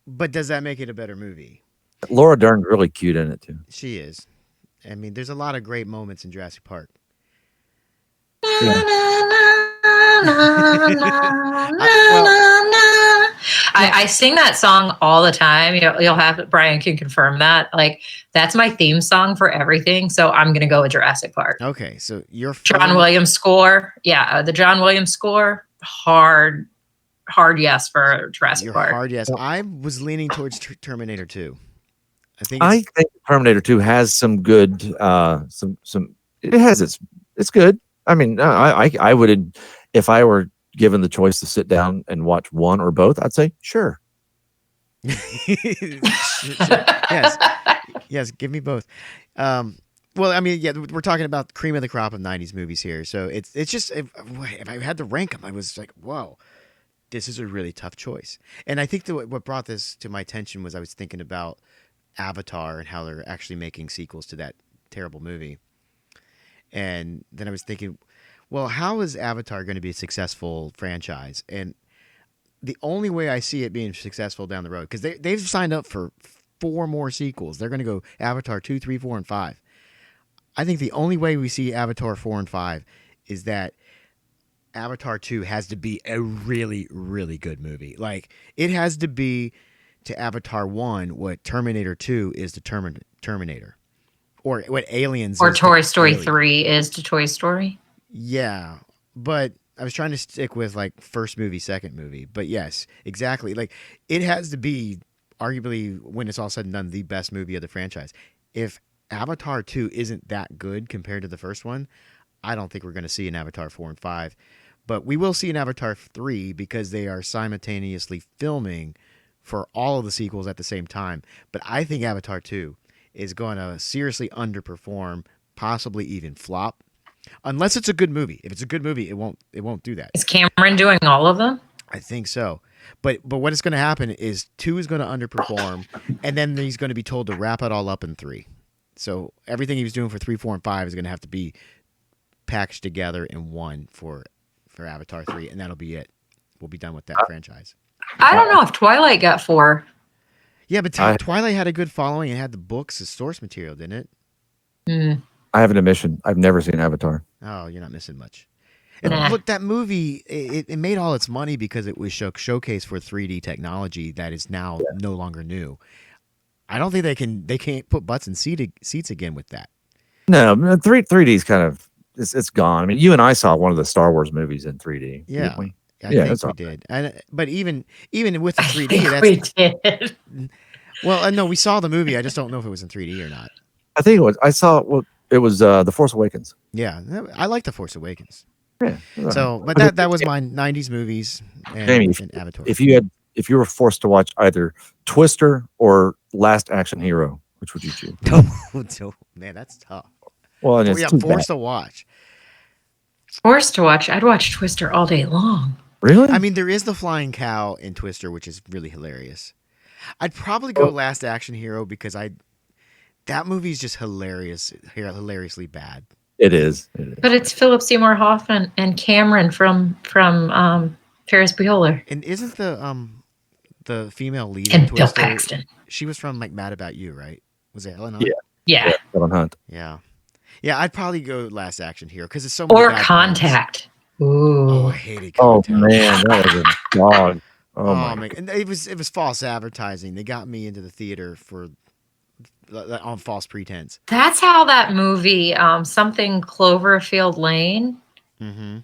But does that make it a better movie? Laura Dern's really cute in it, too. She is. I mean, there's a lot of great moments in Jurassic Park. I sing that song all the time. You'll have Brian can confirm that. Like that's my theme song for everything. So I'm gonna go with Jurassic Park. Okay, so you're John Williams score. Yeah, the John Williams score. Hard yes for Jurassic Park. Hard yes. I was leaning towards Terminator 2. I think Terminator 2 has some good it's good. I mean, I would, if I were given the choice to sit down and watch one or both, I'd say sure. Yes, give me both. Well, I mean, yeah, we're talking about cream of the crop of 90s movies here. So it's just if I had to rank them, I was like, whoa, this is a really tough choice. And I think what brought this to my attention was I was thinking about Avatar and how they're actually making sequels to that terrible movie. And then I was thinking, well, how is Avatar going to be a successful franchise? And the only way I see it being successful down the road, because they've signed up for 4 more sequels. They're going to go Avatar 2, 3, 4, and 5. I think the only way we see Avatar 4 and 5 is that Avatar 2 has to be a really, really good movie. Like, it has to be to Avatar 1 what Terminator 2 is to Terminator. Or what Aliens or is Toy to Story Alien. 3 is to Toy Story. Yeah, but I was trying to stick with like first movie, second movie. But yes, exactly. Like it has to be arguably when it's all said and done the best movie of the franchise. If Avatar 2 isn't that good compared to the first one, I don't think we're going to see an Avatar 4 and 5. But we will see an Avatar 3 because they are simultaneously filming for all of the sequels at the same time. But I think Avatar 2 is going to seriously underperform, possibly even flop, unless it's a good movie. If it's a good movie, it won't do that. Is Cameron doing all of them? I think so. But what is going to happen is 2 is going to underperform, and then he's going to be told to wrap it all up in 3. So everything he was doing for 3, 4, and 5 is going to have to be packaged together in one for Avatar 3, and that'll be it. We'll be done with that franchise. I don't know if Twilight got 4. Yeah, but Twilight had a good following and had the books as source material, didn't it? Mm, I have an admission. I've never seen Avatar. Oh, you're not missing much. nah. Look, that movie, it made all its money because it was showcase for 3D technology that is now no longer new. I don't think they can't put butts in seats again with that. No, 3D is kind of it's gone. I mean, you and I saw one of the Star Wars movies in 3D. Yeah. Didn't we? I Yeah, think that's we all did. But even with the I 3D, think that's we did. well, no, we saw the movie. I just don't know if it was in 3D or not. I think it was. I saw. Well, it was The Force Awakens. Yeah, I like The Force Awakens. Yeah. So, but that was my '90s movies and, Jamie, and Avatar. If you were forced to watch either Twister or Last Action Hero, which would you choose? Oh, man, that's tough. Well, and Oh, it's yeah, too forced bad. to watch. Forced to watch. I'd watch Twister all day long. Really? I mean, there is the flying cow in Twister, which is really hilarious. I'd probably go Last Action Hero because that movie's just hilariously bad. It is. But it's Philip Seymour Hoffman and Cameron from Ferris Bueller And isn't the female lead and in Bill Twister? Paxton. She was from like Mad About You, right? Was it Helen? Yeah. Yeah. Helen Hunt. Yeah. Yeah, I'd probably go Last Action Hero because it's so many Or bad puns. Contact. Ooh. Oh, I hated Oh Contact. man, that was a dog. Oh, my. man, and it was false advertising. They got me into the theater on false pretense. That's how that movie, something Cloverfield Lane. Mm-hmm.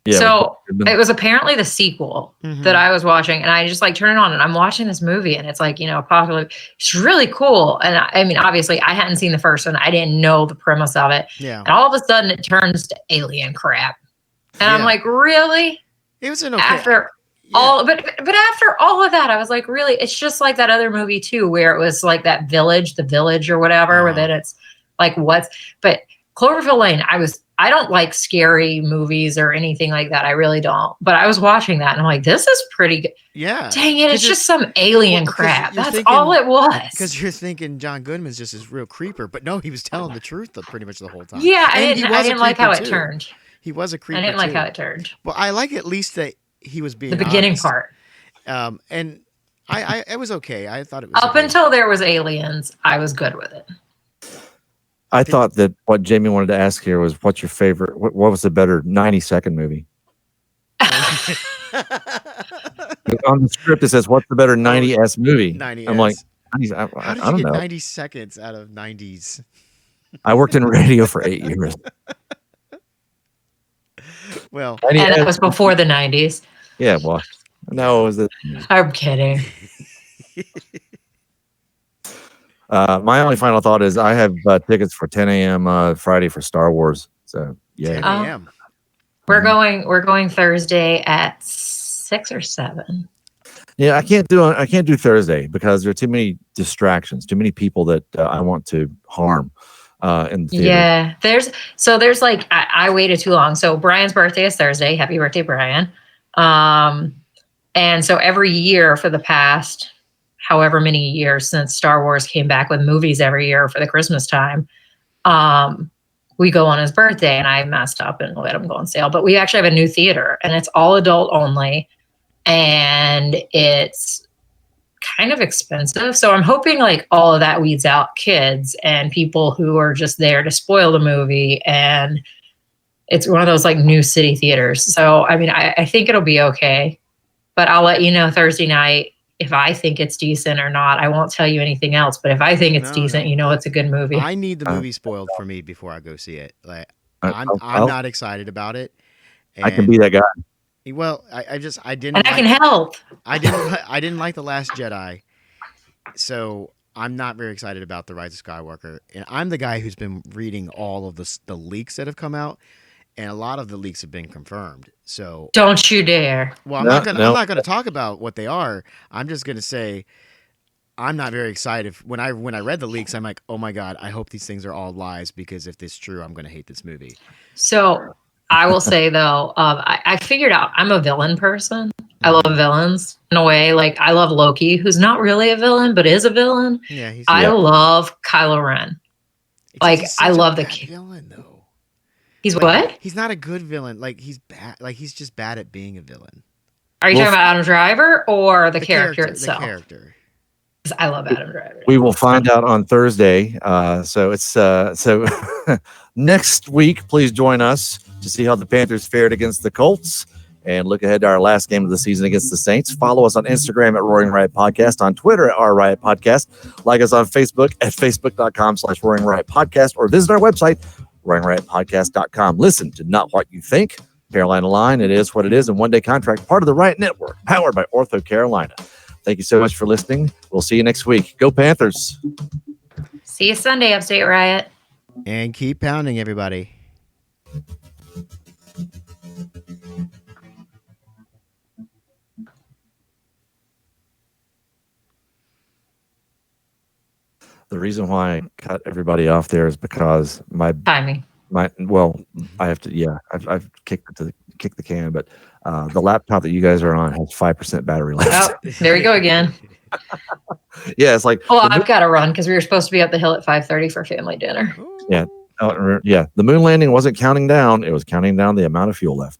Yeah. So with- it was apparently the sequel Mhm. that I was watching, and I just like turn it on, and I'm watching this movie, and it's like apocalypse. It's really cool, and I mean, obviously, I hadn't seen the first one. I didn't know the premise of it, Yeah, and all of a sudden, it turns to alien crap, and I'm Yeah. like, really? it was an okay. After yeah. all, but after all of that, I was like, really? It's just like that other movie too, where it was like that village, the village or whatever, where then it's like but Cloverfield Lane, I don't like scary movies or anything like that. I really don't. But I was watching that and I'm like, this is pretty good. Yeah. Dang it, it's 'Cause just some alien 'cause crap. you're That's thinking- all it was. Because you're thinking John Goodman's just this real creeper, but no, he was telling the truth pretty much the whole time. Yeah, I And he didn't, was a I didn't like how creeper, it too. turned. He was a creeper. I didn't like too. how it turned. Well, I like at least that he was being The beginning honest. part. And I it was okay. I thought it was Up okay. until there was aliens, I was good with it. I thought that what Jamie wanted to ask here was, what's your favorite? What was the better 90-second movie? On the script, it says, "What's the better 90s movie?" 90s. I'm like, 90s, How I did don't you get know. 90 seconds out of 90s? I worked in radio for 8 years. Well, 90 And that was before the 90s. Yeah, well, no, it was the. I'm kidding. My only final thought is I have tickets for 10 a.m. Friday for Star Wars. So 10 yeah, a.m. We're going Thursday at 6 or 7. yeah. I can't do Thursday because there are too many distractions, too many people that I want to harm in the theater. Yeah, there's like I waited too long. So Brian's birthday is Thursday. Happy birthday, Brian. And so every year for the past however many years since Star Wars came back with movies every year for the Christmas time, we go on his birthday, and I messed up and let him go on sale. But we actually have a new theater, and it's all adult only, and it's kind of expensive. So I'm hoping like all of that weeds out kids and people who are just there to spoil the movie. And it's one of those like new city theaters. So, I mean, I think it'll be okay, but I'll let you know Thursday night if I think it's decent or not. I won't tell you anything else, but if I think it's No, decent, no. you know, it's a good movie. I need the movie spoiled for me before I go see it. Like I'm I'll- not excited about it. I can be that guy. Well, I didn't and I can help. I didn't like The Last Jedi. So I'm not very excited about The Rise of Skywalker. And I'm the guy who's been reading all of the leaks that have come out, and a lot of the leaks have been confirmed. So Don't you dare. well, I'm not gonna talk about what they are. I'm just gonna say I'm not very excited. When I read the leaks, I'm like, oh my god, I hope these things are all lies, because if this is true, I'm gonna hate this movie. So I will say though, I figured out I'm a villain person. I love villains in a way. Like I love Loki, who's not really a villain, but is a villain. Yeah, I love Kylo Ren. Like, he's I such a love the bad kid. villain though. He's Like, what? He's not a good villain. Like he's bad. Like he's just bad at being a villain. Are you Well, talking about Adam Driver or the, character The itself? character. 'Cause I love Adam Driver. we will find out on Thursday. So it's so next week. Please join us to see how the Panthers fared against the Colts and look ahead to our last game of the season against the Saints. Follow us on Instagram at Roaring Riot Podcast, on Twitter at R Riot Podcast, like us on Facebook at facebook.com/Roaring Riot Podcast, or visit our website, roaringriotpodcast.com. Listen to Not What You Think, Carolina Line. It is what it is, and One Day Contract, part of the Riot Network, powered by Ortho Carolina. Thank you so much for listening. We'll see you next week. Go Panthers. See you Sunday, Upstate Riot. And keep pounding, everybody. The reason why I cut everybody off there is because Timing. I have to. Yeah, I've kicked the can, but the laptop that you guys are on has 5% battery life. Oh, there we go again. Yeah, it's like Oh, I've got to run because we were supposed to be up the hill at 5:30 for family dinner. Yeah. Yeah, the moon landing wasn't counting down; it was counting down the amount of fuel left.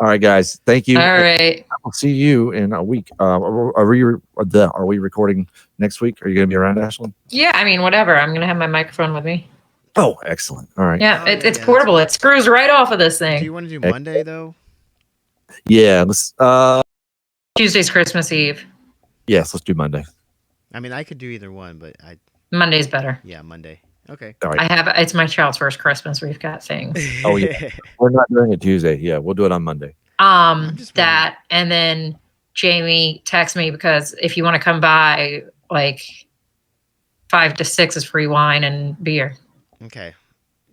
All right, guys, thank you. All right. I'll see you in a week. Are we recording next week? Are you going to be around, Ashlyn? Yeah, I mean, whatever. I'm going to have my microphone with me. Oh, excellent. All right. Yeah, Oh, it's yeah, portable. It screws right off of this Do thing. you want to do Monday, though? Yeah. Let's. Tuesday's Christmas Eve. Yes, let's do Monday. I mean, I could do either one, but Monday's better. yeah, Monday. Okay. All right. It's my child's first Christmas. We've got things. Oh, yeah. We're not doing it Tuesday. Yeah, we'll do it on Monday. just That, and then Jamie texted me because if you want to come by, like 5 to 6 is free wine and beer. Okay.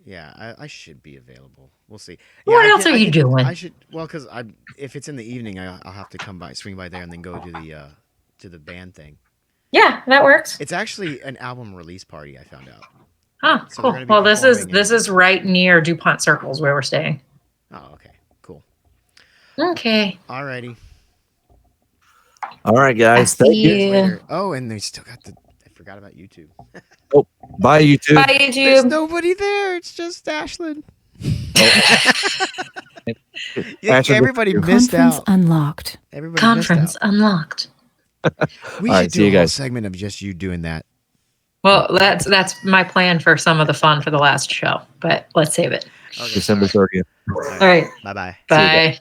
Yeah, I should be available. We'll see. What I else can- are I you can- doing? I should. Well, because if it's in the evening, I'll have to swing by there, and then go to the band thing. Yeah, that works. It's actually an album release party. I found out. Huh, So they're cool. gonna be Well, this performing is right near DuPont Circles where we're staying. Oh, okay. Cool. Okay. Alrighty. All right, guys. See Thank you. you. Later. Oh, and they still got I forgot about YouTube. Bye, you two. Bye, There's YouTube. nobody there. It's just Ashlyn. Ashlyn, Everybody thank missed Conference out. unlocked. Everybody Conference missed out. unlocked. We All should right, see do you a whole guys. segment of just you doing that. Well, that's my plan for some of the fun for the last show, but let's save it. Okay. December 30th. All right. Bye bye. Bye.